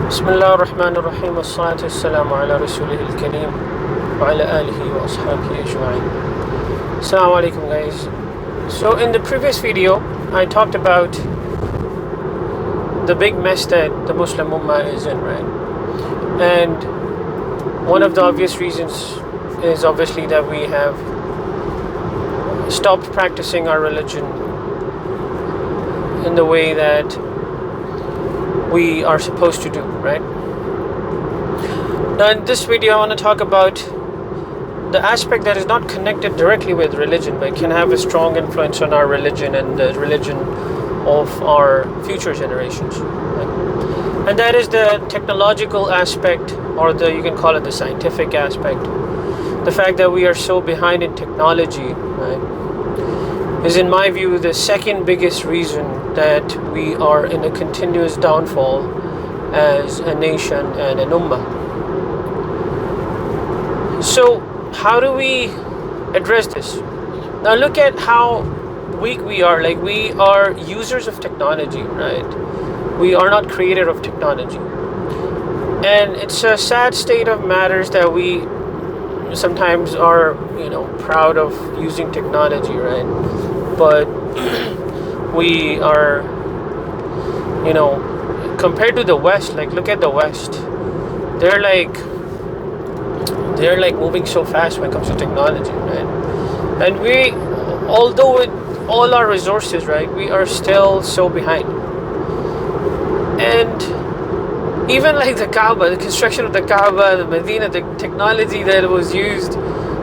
بسم الله الرحمن الرحيم والصلاة والسلام على رسوله الكريم وعلى آله وأصحابه أجمعين. Assalamu alaikum guys. So in the previous video I talked about the big mess that the Muslim Ummah is in, right? And one of the obvious reasons is obviously that we have stopped practicing our religion in the way that we are supposed to do, right? Now in this video I want to talk about the aspect that is not connected directly with religion but can have a strong influence on our religion and the religion of our future generations, right? And that is the technological aspect, or you can call it the scientific aspect. The fact that we are so behind in technology, right, is in my view the second biggest reason that we are in a continuous downfall as a nation and an ummah. So how do we address this? Now look at how weak we are. Like, we are users of technology, right? We are not creator of technology. And it's a sad state of matters that we sometimes are, proud of using technology, right? But we are, compared to the West, like look at the West. They're like moving so fast when it comes to technology, right? And we, although with all our resources, right, we are still so behind. And even like the Kaaba, the construction of the Kaaba, the Medina, the technology that was used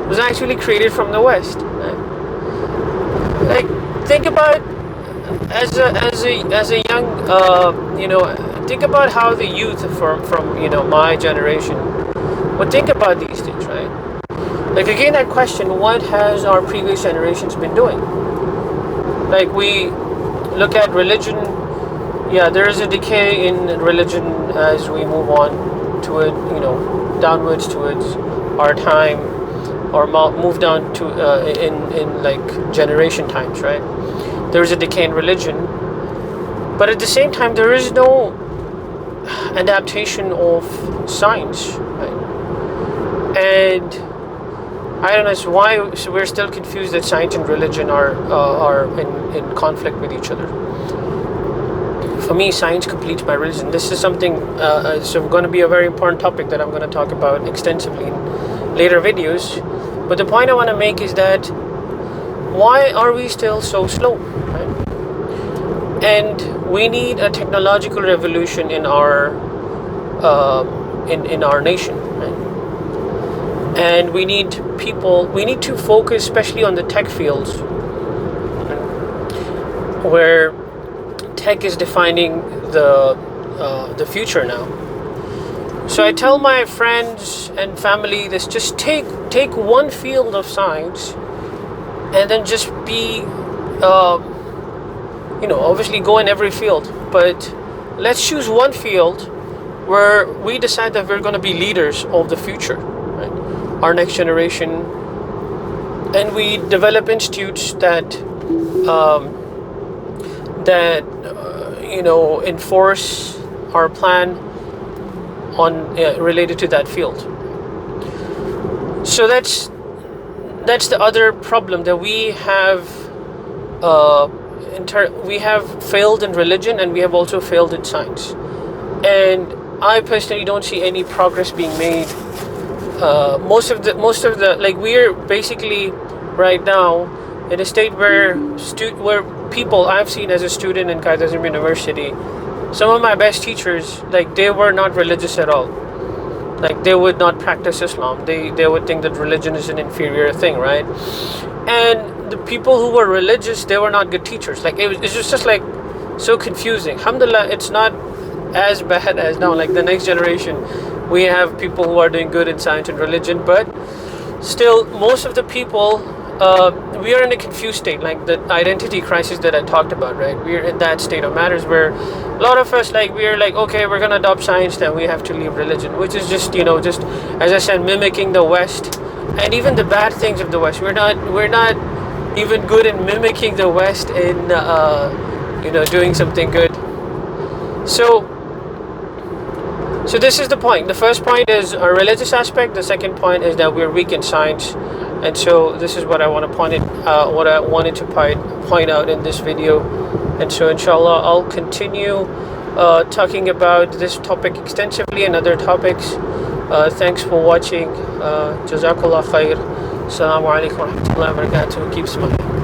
was actually created from the West, right? Like, think about as a young think about how the youth from my generation would think about these things, right? Like, again, that question, what has our previous generations been doing? Like, we look at religion. Yeah, there is a decay in religion as we move on to it, downwards towards our time, or move down to in like generation times, right? There is a decay in religion, but at the same time there is no adaptation of science, right? And I don't know why we're still confused that science and religion are in conflict with each other. For me, science completes my religion. This is something so going to be a very important topic that I'm going to talk about extensively in later videos. But the point I want to make is that why are we still so slow, right? And we need a technological revolution in our in our nation, right? And we need to focus especially on the tech fields, where tech is defining the future now. So I tell my friends and family this: just take one field of science and then just be obviously go in every field, but let's choose one field where we decide that we're going to be leaders of the future, right? Our next generation. And we develop institutes that enforce our plan on related to that field. So that's the other problem, that we have we have failed in religion, and we have also failed in science. And I personally don't see any progress being made. Most of the like, we're basically right now in a state where people I've seen as a student in Qaeda University, some of my best teachers, like, they were not religious at all. Like, they would not practice Islam. They would think that religion is an inferior thing, right? And the people who were religious, they were not good teachers. Like, it's just like so confusing. Alhamdulillah, it's not as bad as now. Like, the next generation, we have people who are doing good in science and religion, but still most of the people, we are in a confused state, like the identity crisis that I talked about, right? We're in that state of matters where a lot of us, like, we're like, okay, we're gonna adopt science, then we have to leave religion, which is just as I said, mimicking the West and even the bad things of the West. We're not even good in mimicking the West in doing something good. So So this is the point. The first point is a religious aspect. The second point is that we're weak in science, and so this is what I want to what I wanted to point out in this video. And so inshallah, I'll continue talking about this topic extensively and other topics. Thanks for watching. Jazakallah khair. Assalamu alaikum wa rahmatullahi wa barakatuh. Keep smiling.